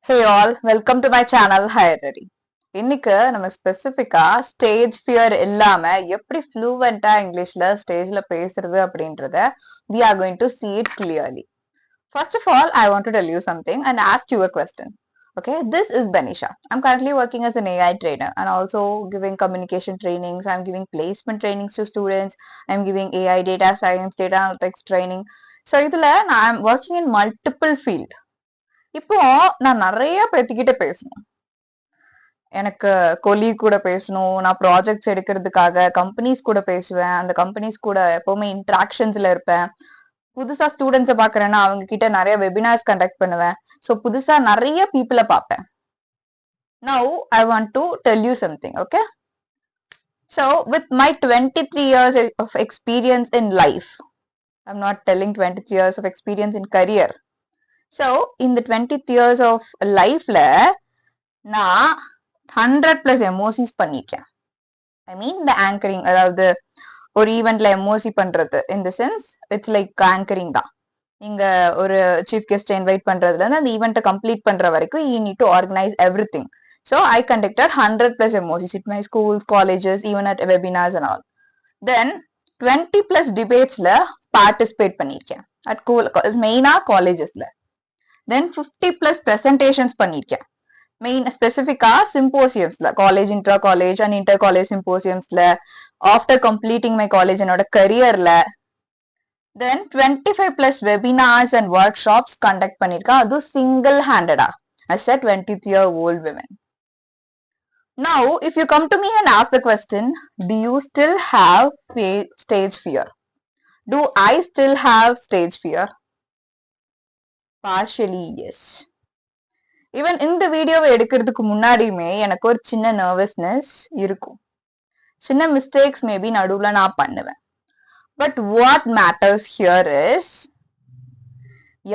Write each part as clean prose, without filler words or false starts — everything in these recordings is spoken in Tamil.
Hey all, welcome to my channel. Hi Ready. இன்னைக்கு நம்ம ஸ்பெசிஃபிக்கா ஸ்டேஜ் ஃபியர் இல்லாம எப்படி ஃப்ளூவெண்டா இங்கிலீஷ்ல ஸ்டேஜ்ல பேசுறது அப்படின்றத we are going to see it clearly. First of all, I want to tell you something and ask you a question. Okay, this is Benisha. I'm currently working as an AI trainer and also giving communication trainings. I'm giving placement trainings to students. I'm giving AI data science, data analytics training. So இதுல I'm working in multiple field. இப்போ நான் நிறைய பேத்துக்கிட்ட பேசணும். எனக்கு கொலீக் கூட பேசணும், நான் ப்ராஜெக்ட்ஸ் எடுக்கிறதுக்காக கம்பெனிஸ் கூட பேசுவேன், அந்த கம்பெனிஸ் கூட எப்பவுமே இன்ட்ராக்ஷன்ஸ்ல இருப்பேன். புதுசா ஸ்டூடெண்ட்ஸை பாக்குறேன்னா அவங்க கிட்ட நிறைய வெபினார்ஸ் கண்டக்ட் பண்ணுவேன். ஸோ புதுசா நிறைய பீப்புளை பார்ப்பேன். Now I want to tell you something. Okay, so with my 23 years of experience in life, I'm not telling 23 years of experience in career. So இந்த 23 years of லைஃப்ல நான் 100+ எம்ஓசிஸ் பண்ணிருக்கேன். ஐ மீன் இந்த ஆங்கரிங், அதாவது ஒரு ஈவெண்ட்ல எம்ஓசி பண்றது. In the sense it's like anchoring தான். நீங்க ஒரு சீஃப் கெஸ்ட் இன்வைட் பண்றதுல இருந்து அந்த ஈவெண்ட்டை கம்ப்ளீட் பண்ற வரைக்கும் you need to organize everything. So I conducted 100+ MOCs it my schools, colleges, even at webinars and all. Then 20+ டிபேட்ஸ்ல பார்ட்டிசிபேட் பண்ணிருக்கேன் அட் மெயினா காலேஜஸ்ல. தென் 50+ பிரசன்டேஷன்ஸ் பண்ணிருக்கேன் மெயின் ஸ்பெசிஃபிக்கா சிம்போசியம்ஸ்ல, college intra college and inter college சிம்போசியம்ஸ்ல, ஆஃப்டர் கம்ப்ளீட்டிங் மை காலேஜ் என்னோட கரியர்ல. Then 25+ webinars and workshops conduct பண்ணிருக்கேன், அதுவும் சிங்கிள் ஹேண்டடா as a 20-year-old woman. Now if you come to me and ask the question, do you still have stage fear? Do I still have stage fear? Partially yes. Even இந்த வீடியோவை எடுக்கிறதுக்கு முன்னாடியுமே எனக்கு ஒரு சின்ன நர்வஸ்னஸ் இருக்கும். சின்ன மிஸ்டேக்ஸ் மேபி நடுவுல நான் பண்ணுவேன். But what matters here is,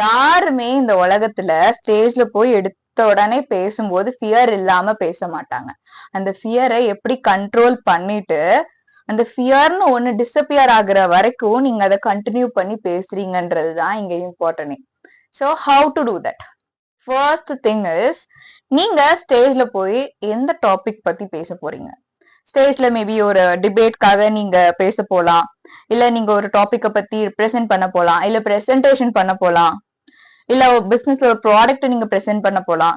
யாருமே இந்த உலகத்துல ஸ்டேஜ்ல போய் எடுத்த உடனே பேசும்போது ஃபியர் இல்லாம பேச மாட்டாங்க. அந்த ஃபியரை எப்படி கண்ட்ரோல் பண்ணிட்டு அந்த ஃபியர்னு ஒண்ணு டிஸப்பியர் ஆகுற வரைக்கும் நீங்க அதை கண்டினியூ பண்ணி பேசுறீங்கன்றது தான் இங்க important. So how to do that? First thing is, நீங்க ஸ்டேஜ்ல போய் எந்த டாபிக் பத்தி பேச போறீங்க? ஸ்டேஜ்ல மேபி ஒரு டிபேட்காக நீங்க பேச போலாம், இல்ல நீங்க ஒரு டாபிக்க பத்தி ப்ரெசென்ட் பண்ண போலாம், இல்ல ப்ரெசன்டேஷன் பண்ண போலாம், இல்ல பிசினஸ்ல ஒரு ப்ராடக்ட் நீங்க ப்ரெசென்ட் பண்ண போலாம்.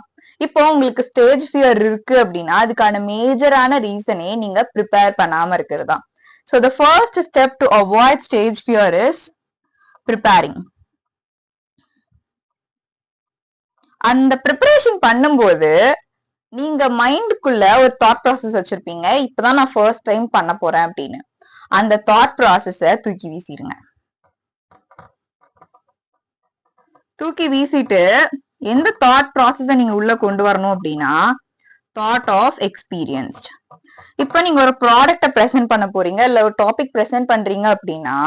இப்போ உங்களுக்கு ஸ்டேஜ் ஃபியர் இருக்கு அப்படின்னா அதுக்கான மேஜரான ரீசனே நீங்க ப்ரிப்பேர் பண்ணாம இருக்கிறது தான். So the first step to avoid stage fear is preparing. அந்த ப்ரிப்பரேஷன் பண்ணும்போது நீங்க மைண்டுக்குள்ள ஒரு தாட் ப்ராசஸ் வச்சிருப்பீங்க, இப்பதான் நான் ஃபர்ஸ்ட் டைம் பண்ண போறேன் அப்படின்னு. அந்த தாட் ப்ராசஸ தூக்கி வீசிடுங்க. தூக்கி வீசிட்டு எந்த தாட் ப்ராசஸ நீங்க உள்ள கொண்டு வரணும் அப்படின்னா, தாட் ஆஃப் எக்ஸ்பீரியன்ஸ்ட். இப்ப நீங்க ஒரு ப்ராடக்ட ப்ரெசென்ட் பண்ண போறீங்க, இல்ல ஒரு டாபிக் ப்ரெசென்ட் பண்றீங்க அப்படின்னா,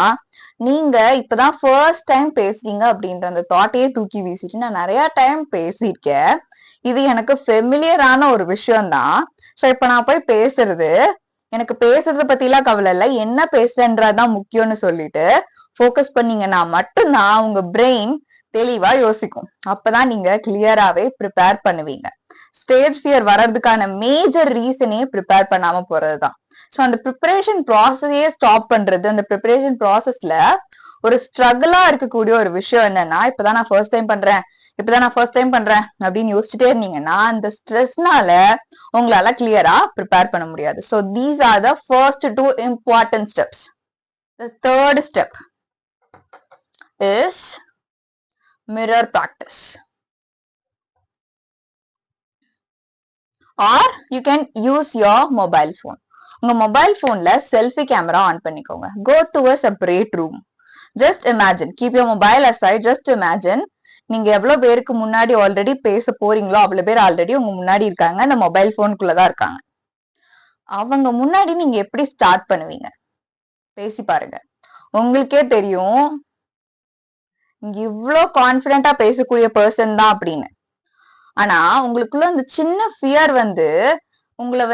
நீங்க இப்பதான் ஃபர்ஸ்ட் டைம் பேசுறீங்க அப்படின்ற அந்த தாட்டையே தூக்கி வீசிட்டு, நான் நிறைய டைம் பேசியிருக்கேன், இது எனக்கு ஃபெமிலியரான ஒரு விஷயம் தான். ஸோ இப்ப நான் போய் பேசுறது, எனக்கு பேசுறத பத்தி எல்லாம் கவலை இல்லை, என்ன பேசுறேன்றதுதான் முக்கியம்னு சொல்லிட்டு ஃபோக்கஸ் பண்ணீங்கன்னா மட்டும்தான் உங்க பிரெயின் தெளிவா யோசிக்கும். அப்பதான் நீங்க கிளியராவே ப்ரிப்பேர் பண்ணுவீங்க. ஸ்டேஜ் ஃபியர் வர்றதுக்கான மேஜர் ரீசனே ப்ரிப்பேர் பண்ணாம போறதுதான். ஸோ அந்த ப்ரிப்பரேஷன் ப்ராசஸையே ஸ்டாப் பண்றது, அந்த ப்ரிப்பரேஷன் ப்ராசஸ்ல ஒரு ஸ்ட்ரகிளா இருக்கக்கூடிய ஒரு விஷயம் என்னன்னா, இப்பதான் நான் ஃபர்ஸ்ட் டைம் பண்றேன், இப்பதான் நான் ஃபர்ஸ்ட் டைம் பண்றேன் அப்படின்னு யோசிச்சுட்டே இருந்தீங்கன்னா அந்த ஸ்ட்ரெஸ்னால உங்களால கிளியரா ப்ரிப்பேர் பண்ண முடியாது. So these are the first 2 important steps. The third step is mirror practice, or you can use your mobile phone. உங்க மொபைல் போன்ல செல்ஃபி கேமரா ஆன் பண்ணிக்கோங்க. go to a separate room. just imagine, keep your mobile aside, just imagine நீங்க எவ்வளவு பேருக்கு முன்னாடி ஆல்ரெடி பேச போறீங்களோ அவ்வளவு பேர் ஆல்ரெடி உங்க முன்னாடி இருக்காங்க, அந்த மொபைல் போனுக்குள்ளதான் இருக்காங்க. அவங்க முன்னாடி நீங்க எப்படி ஸ்டார்ட் பண்ணுவீங்க? பேசி பாருங்க, உங்களுக்கே தெரியும் இவ்வளவு கான்பிடென்டா பேசக்கூடிய பர்சன் தான் அப்படின்னு. ஆனா உங்களுக்குள்ள அந்த சின்ன ஃபியர் உங்களை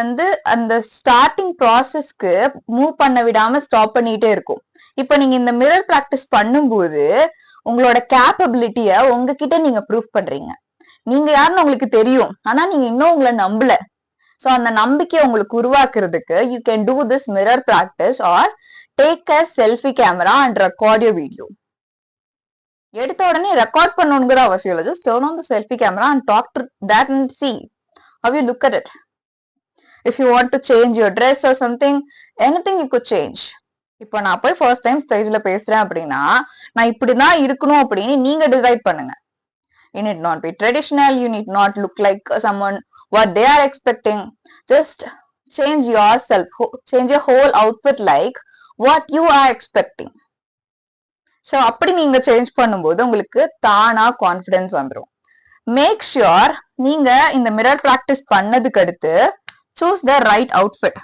அந்த ஸ்டார்டிங் ப்ராசஸ்க்கு மூவ் பண்ண விடாம ஸ்டாப் பண்ணிட்டே இருக்கும். இப்ப நீங்க இந்த மிரர் பிராக்டிஸ் பண்ணும்போது உங்களோட கேப்பபிலிட்டிய உங்ககிட்ட நீங்க ப்ரூவ் பண்றீங்க. நீங்க யாருன்னு உங்களுக்கு தெரியும், ஆனா நீங்க இன்னும் உங்களை நம்பல. சோ அந்த நம்பிக்கையை உங்களுக்கு உருவாக்குறதுக்கு you can do this mirror practice or take a selfie camera and record your video. எடுத்த உடனே ரெக்கார்ட் பண்ணணுங்கிற அவசியம் இல்லை. Just turn on the selfie camera and talk to that and see how you look at it. If you want to change your dress or something, anything you could change. இப்போ நான் போய் ஃபர்ஸ்ட் டைம் ஸ்டேஜ்ல பேசுறேன் அப்படின்னா நான் இப்படிதான் இருக்கணும் அப்படின்னு நீங்க டிசைட் பண்ணுங்க. You need not be traditional, you need not look like someone what they are expecting. Just change yourself, change your whole outfit like what you are expecting. So அப்படி நீங்க சேஞ்ச் பண்ணும்போது உங்களுக்கு தானா கான்ஃபிடன்ஸ் வந்துடும். மேக் ஷுர் நீங்க இந்த மிரர் பிராக்டிஸ் பண்ணதுக்கு அடுத்து சூஸ் த ரைட் அவுட்ஃபிட்.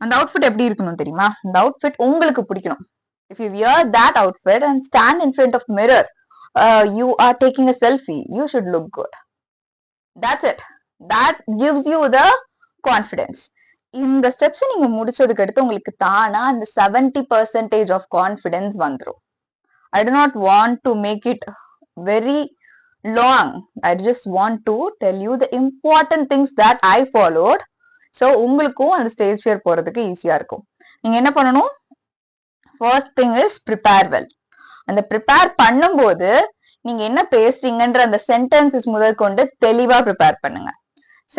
அந்த அவுட்ஃபிட் எப்படி இருக்கணும் தெரியுமா? அந்த அவுட்ஃபிட் உங்களுக்கு பிடிக்கணும். If you wear that outfit and stand in front of mirror, you are taking a selfie, you should look good. That's it. That gives you the confidence. இந்த ஸ்டெப்ஸ் நீங்க முடிச்சதுக்கு அடுத்து உங்களுக்கு தானா அந்த 70% of confidence வந்துரும். I do not want to make it very long. I just want to tell you the important things that I followed. So உங்களுக்கும் அந்த ஸ்டேஜ் ஃபியர் போறதுக்கு ஈஸியா இருக்கும். நீங்க என்ன பண்ணணும்? First thing is prepare well. அந்த ப்ரிப்பேர் பண்ணும்போது நீங்க என்ன பேசுறீங்கன்ற அந்த சென்டென்சஸ் முதல் கொண்டு தெளிவா ப்ரிப்பேர் பண்ணுங்க.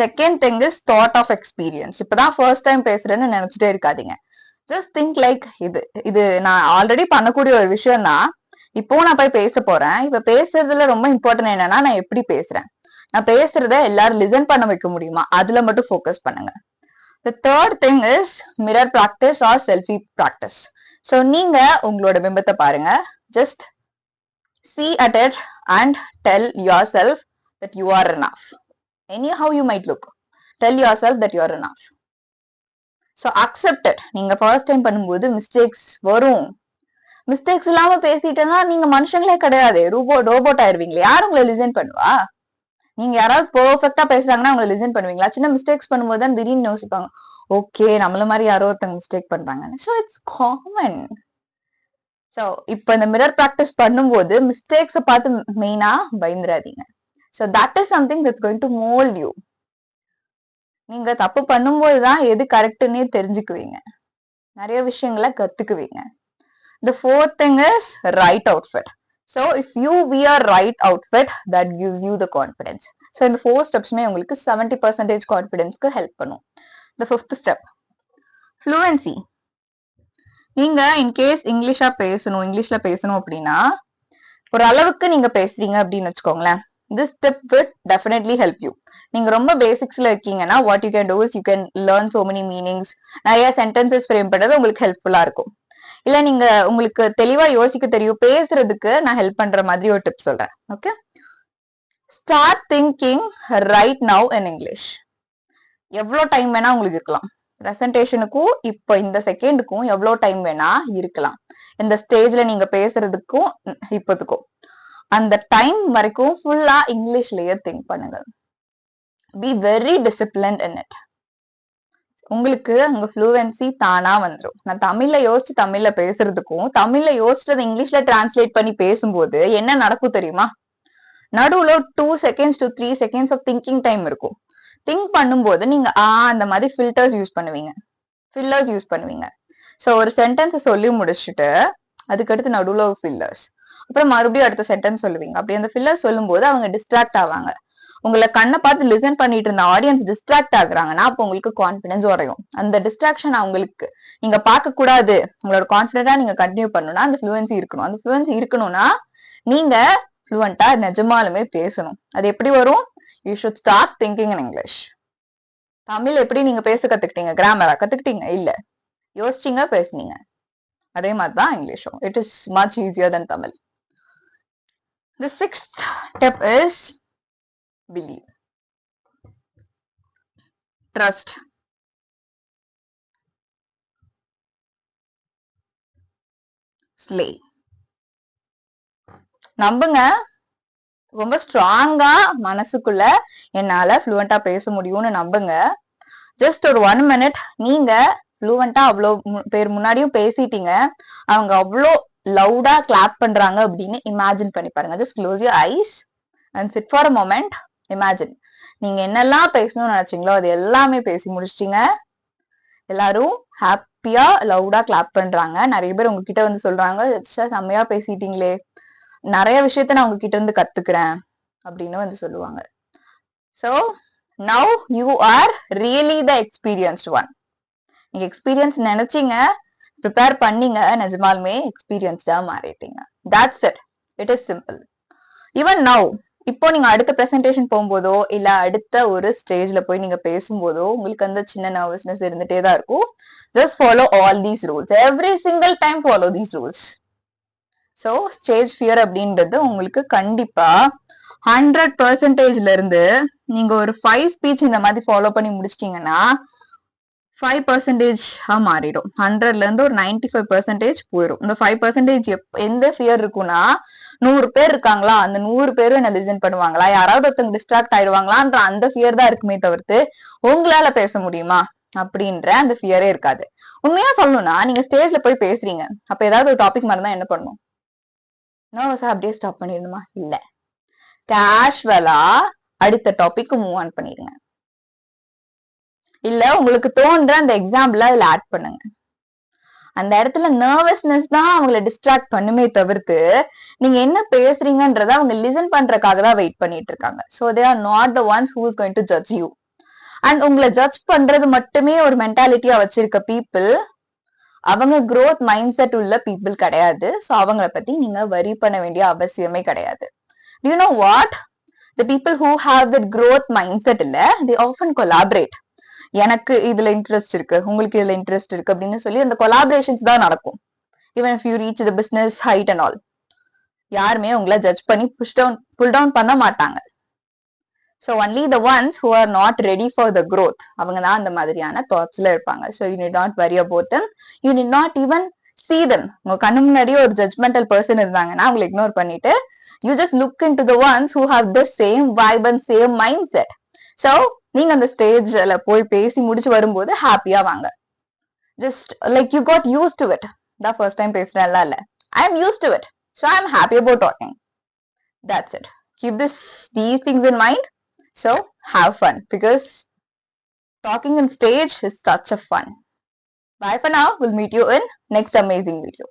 Second thing is thought of experience. இப்பதான் ஃபர்ஸ்ட் டைம் பேசுறேன்னு நினைச்சிட்டே இருக்காதீங்க. ஜஸ்ட் திங்க் லைக் இது நான் ஆல்ரெடி பண்ணக்கூடிய ஒரு விஷயம் தான். இப்போ நான் போய் பேச போறேன். இப்ப பேசுறதுல ரொம்ப இம்பார்ட்டன்ட் என்னன்னா நான் எப்படி பேசுறேன், நான் பேசுறத எல்லாரும் லிசன் பண்ண வைக்க முடியுமா, அதுல மட்டும் ஃபோக்கஸ் பண்ணுங்க. The third thing is mirror practice or selfie practice. So நீங்க உங்களோட பிம்பத்தை பாருங்க. Just see at it and tell yourself that you are enough. Anyhow you might look. Tell yourself that you are enough. So accept it. நீங்க first time பண்ணும்போது மிஸ்டேக்ஸ் வரும். மிஸ்டேக்ஸ் இல்லாம பேசிட்டேன்னா நீங்க மனுஷங்களே கிடையாது, ரோபோட் ஆயிருவீங்களே. யாரும் உங்களை லிசன் பண்ணுவா? நீங்க யாராவது பெர்ஃபெக்டா பேசுறாங்கன்னா உங்களை லிசன் பண்ணுவீங்களா? சின்ன மிஸ்டேக்ஸ் பண்ணும்போது தான் திடீர்னு யோசிப்பாங்க, ஓகே நம்மள மாதிரி யாரோ ஒருத்தங்க மிஸ்டேக் பண்றாங்கன்னு. So it's common. ஸோ இப்போ இந்த மிரர் ப்ராக்டிஸ் பண்ணும்போது மிஸ்டேக்ஸை பார்த்து மெயினா பயந்துடாதீங்க. So that is something that's going to mould you. நீங்க தப்பு பண்ணும்போது தான் எது கரெக்ட்னே தெரிஞ்சுக்குவீங்க, நிறைய விஷயங்களை கத்துக்குவீங்க. The fourth thing is right outfit. So if you wear right outfit, that gives you the confidence. So இந்த 4 ஸ்டெப்ஸ்மே உங்களுக்கு 70% கான்ஃபிடன்ஸ்க்கு ஹெல்ப் பண்ணும். The fifth step, fluency. நீங்க இன்கேஸ் இங்கிலீஷ்ல பேசணும் அப்படின்னா ஒரு அளவுக்கு நீங்க பேசுறீங்க அப்படின்னு வச்சுக்கோங்களேன். This step will definitely help you. நீங்க ரொம்ப பேசிக்ஸ்ல இருக்கீங்கன்னா what you can do is you can learn so many meanings. நிறைய சென்டென்சஸ் ஃப்ரேம் பண்றது உங்களுக்கு ஹெல்ப்ஃபுல்லா இருக்கும். இல்ல நீங்க உங்களுக்கு தெளிவா யோசிக்க தெரியும் பேசுறதுக்கு நான் ஹெல்ப் பண்ற மாதிரி ஒரு டிப் சொல்றேன். Okay, start thinking right now in English. எவ்வளவு டைம் வேணா உங்களுக்கு இருக்கலாம். பிரசன்டேஷனுக்கும் இப்போ இந்த செகண்டுக்கும் எவ்வளவு டைம் வேணா இருக்கலாம். இந்த ஸ்டேஜ்ல நீங்க பேசுறதுக்கும் இப்போதுக்கும் அந்த டைம் வரைக்கும் ஃபுல்லா இங்கிலீஷ்லயே திங்க் பண்ணுங்க. Be very disciplined in it. உங்களுக்கு அங்க ஃப்ளூவன்சி தானா வந்துடும். நான் தமிழ்ல யோசிச்சு தமிழ்ல பேசுறதுக்கும் தமிழ்ல யோசிச்சதை இங்கிலீஷ்ல டிரான்ஸ்லேட் பண்ணி பேசும்போது என்ன நடக்கும் தெரியுமா? நடுவுல 2 seconds to 3 seconds of thinking time இருக்கும். திங்க் பண்ணும்போது நீங்க அந்த மாதிரி ஃபில்லர்ஸ் யூஸ் பண்ணுவீங்க. ஸோ ஒரு சென்டென்ஸ் சொல்லி முடிச்சுட்டு அதுக்கடுத்து நடுவுல ஃபில்லர்ஸ், அப்புறம் மறுபடியும் அடுத்த சென்டென்ஸ் சொல்லுவீங்க. அப்படி அந்த ஃபில்லர்ஸ் சொல்லும் போது அவங்க டிஸ்ட்ராக்ட் ஆவாங்க. உங்களை கண்ணை பார்த்து லிசன் பண்ணிட்டு இருந்த ஆடியன்ஸ் டிஸ்ட்ராக்ட் ஆகுறாங்கன்னா அப்போ உங்களுக்கு கான்பிடன்ஸ் உடையும். அந்த டிஸ்ட்ராக்ஷன் அவங்களுக்கு நீங்க பார்க்க கூடாது. உங்களோட கான்பிடண்டா நீங்க கண்டினியூ பண்ணணும்னா அந்த ஃப்ளூவன்சி இருக்கணும். அந்த ஃப்ளூவன்சி இருக்கணும்னா நீங்க ஃப்ளூவெண்டா நிஜமாலுமே பேசணும். அது எப்படி வரும்? You should start thinking in English. Tamil எப்படி நீங்க பேச கத்துக்கிட்டீங்க? கிராமரா கத்துக்கிட்டீங்க? இல்ல, யோசிச்சீங்க, பேசுனீங்க. அதே மாதிரிதான் இங்கிலீஷும். It is much easier then Tamil. The sixth step is believe, trust. Slay. நம்புங்க. ரொம்ப ஸ்ட்ராங்கா மனசுக்குள்ள என்னால ஃப்ளூவெண்டா பேச முடியும்னு நம்புங்க. ஜஸ்ட் ஒரு 1 minute நீங்க ஃப்ளூவெண்டா அவ்வளோ பேர் முன்னாடியும் பேசிட்டீங்க. அவங்க அவ்வளோ லவுடா கிளாப் பண்றாங்க அப்படின்னு இமேஜின் பண்ணி பாருங்க. Just close your eyes and sit for a moment. Imagine நீங்க என்னெல்லாம் பேசணும்னு நினைச்சீங்களோ அது எல்லாமே பேசி முடிச்சிட்டீங்க. எல்லாரும் ஹாப்பியா லவுடா கிளாப் பண்றாங்க. நிறைய பேர் உங்ககிட்ட வந்து சொல்றாங்க, செம்மையா பேசிட்டீங்களே, நிறைய விஷயத்த நான் உங்ககிட்ட இருந்து கத்துக்கிறேன் அப்படின்னு வந்து சொல்லுவாங்க. So now you are really the experienced one. நீங்க எக்ஸ்பீரியன்ஸ் நினைச்சீங்க, ப்ரிப்பேர் பண்ணீங்க, நிஜமாலுமே எக்ஸ்பீரியன்ஸ்டா மாறிட்டீங்க. That's it. It is simple. Even now, இப்போ நீங்க அடுத்த பிரசன்டேஷன் போகும்போதோ இல்ல அடுத்த ஒரு ஸ்டேஜ்ல போய் நீங்க பேசும்போதோ உங்களுக்கு அந்த சின்ன நர்வஸ்னஸ் இருந்துட்டே தான் இருக்கும். Just follow all these rules. Every single time follow these rules. So stage fear அப்படின்றது உங்களுக்கு கண்டிப்பா 100%ல இருந்து நீங்க ஒரு 5 ஸ்பீச் இந்த மாதிரி ஃபாலோ பண்ணி முடிச்சிட்டீங்கன்னா 5% மாறிடும். 100ல இருந்து ஒரு 95% போயிடும். இந்த 5% எந்த ஃபியர் இருக்குன்னா, 100 பேர் இருக்காங்களா, அந்த 100 பேரும் என்ன லிசன் பண்ணுவாங்களா, யாராவது ஒருத்தங்க டிஸ்ட்ராக்ட் ஆயிடுவாங்களான்ற அந்த ஃபியர் தான் இருக்குமே தவிர்த்து உங்களால பேச முடியுமா அப்படின்ற அந்த ஃபியரே இருக்காது. உண்மையா சொல்லணும்னா நீங்க ஸ்டேஜ்ல போய் பேசுறீங்க, அப்ப ஏதாவது ஒரு டாபிக் மாதிரி தான் என்ன பண்ணணும், நர்வஸா அப்படியே ஸ்டாப் பண்ணிடணுமா? இல்ல, கேஷுவலா அடுத்த டாபிக் மூவ் ஆன் பண்ணிடுங்க. இல்ல உங்களுக்கு தோன்ற அந்த எக்ஸாம்பிள் அதுல ஆட் பண்ணுங்க. அந்த இடத்துல நர்வஸ்னஸ் தான் அவங்களை டிஸ்ட்ராக்ட் பண்ணுமே தவிர்த்து நீங்க என்ன பேசுறீங்கன்றத அவங்க லிசன் பண்றதுக்காக தான் வெயிட் பண்ணிட்டு இருக்காங்க. So they are not the ones who is going to judge you. And உங்களை ஜட்ஜ் பண்றது மட்டுமே ஒரு மென்டாலிட்டியா வச்சிருக்க பீப்புள் அவங்க growth மைண்ட் செட் உள்ள பீப்புள் கிடையாது. சோ அவங்கள பத்தி நீங்க வரி பண்ண வேண்டிய அவசியமே கிடையாது. Do you know what? The people who have that growth mindset இல்ல, they often collaborate. எனக்கு இதுல இன்ட்ரெஸ்ட் இருக்கு, உங்களுக்கு இதுல இன்ட்ரெஸ்ட் இருக்கு அப்படின்னு சொல்லி அந்த கொலாபரேஷன்ஸ் தான் நடக்கும். Even if you reach the business height and all, யாருமே உங்களை ஜட்ஜ் பண்ணி புல் டவுன் பண்ண மாட்டாங்க. So only the ones who are not ready for the growth அவங்க தான் அந்த மாதிரியான தாட்ஸ்ல இருப்பாங்க. So you need not worry about them. You need not even see them. உங்க கண்ணு முன்னாடியே ஒரு ஜட்ஜ்மெண்டல் பர்சன் இருந்தாங்கன்னா அவங்களை இக்னோர் பண்ணிட்டு you just look into the ones who have the same vibe and same mindset. So நீங்க அந்த ஸ்டேஜ்ல போய் பேசி முடிச்சு வரும்போது ஹாப்பியா வாங்க. Just like you got used to it. தான் ஃபர்ஸ்ட் டைம் பேசுறேன்ல, இல்ல, I am used to it. So I am happy about talking. That's it. Keep these things in mind. So have fun because talking on stage is such a fun. Bye for now. We'll meet you in next amazing video.